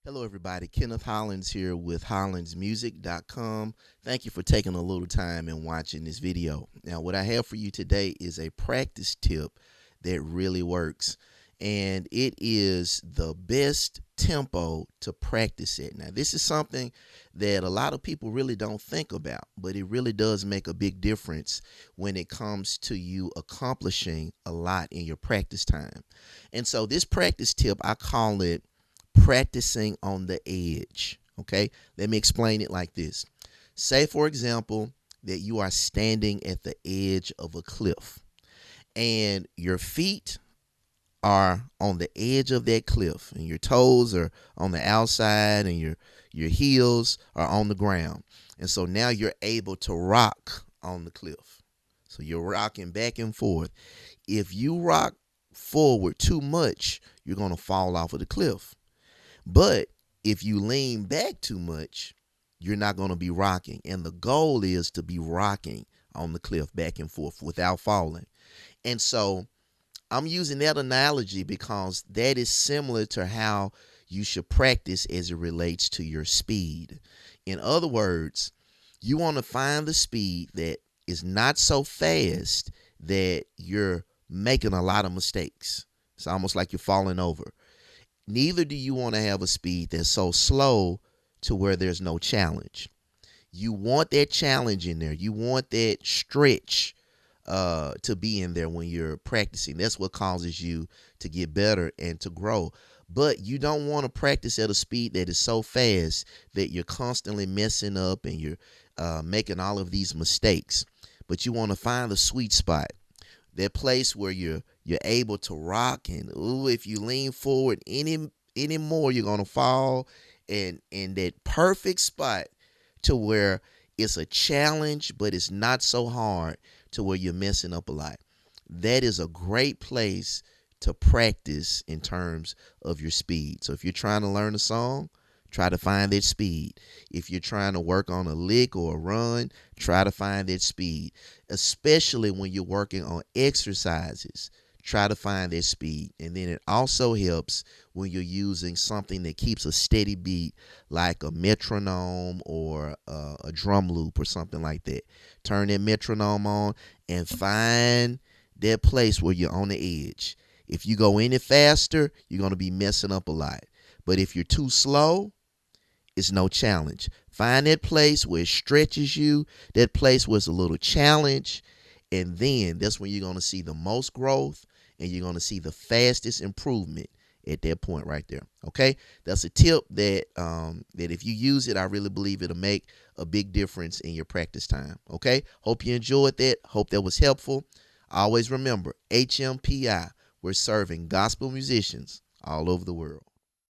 Hello, everybody. Kenneth Hollins here with hollinsmusic.com. Thank you for taking a little time and watching this video. Now, what I have for you today is a practice tip that really works, and it is the best tempo to practice at. Now, this is something that a lot of people really don't think about, but it really does make a big difference when it comes to you accomplishing a lot in your practice time. And so this practice tip, I call it practicing on the edge. Okay, let me explain it like this. Say, for example, that you are standing at the edge of a cliff and your feet are on the edge of that cliff and your toes are on the outside and your heels are on the ground. And so now you're able to rock on the cliff. So you're rocking back and forth. If you rock forward too much, you're going to fall off of the cliff. But if you lean back too much, you're not going to be rocking. And the goal is to be rocking on the cliff back and forth without falling. And so I'm using that analogy because that is similar to how you should practice as it relates to your speed. In other words, you want to find the speed that is not so fast that you're making a lot of mistakes. It's almost like you're falling over. Neither do you want to have a speed that's so slow to where there's no challenge. You want that challenge in there. You want that stretch to be in there when you're practicing. That's what causes you to get better and to grow. But you don't want to practice at a speed that is so fast that you're constantly messing up and you're making all of these mistakes. But you want to find the sweet spot. That place where you're able to rock, and if you lean forward any more, you're gonna fall, and that perfect spot to where it's a challenge, but it's not so hard to where you're messing up a lot. That is a great place to practice in terms of your speed. So if you're trying to learn a song, try to find that speed. If you're trying to work on a lick or a run, try to find that speed. Especially when you're working on exercises, try to find that speed. And then it also helps when you're using something that keeps a steady beat, like a metronome or a drum loop or something like that. Turn that metronome on and find that place where you're on the edge. If you go any faster, you're going to be messing up a lot. But if you're too slow, it's no challenge. Find that place where it stretches you, that place where it's a little challenge, and then that's when you're going to see the most growth and you're going to see the fastest improvement at that point right there. Okay, that's a tip that that if you use it, I really believe it'll make a big difference in your practice time. Okay, hope you enjoyed that. Hope that was helpful. Always remember, HMPI, we're serving gospel musicians all over the world.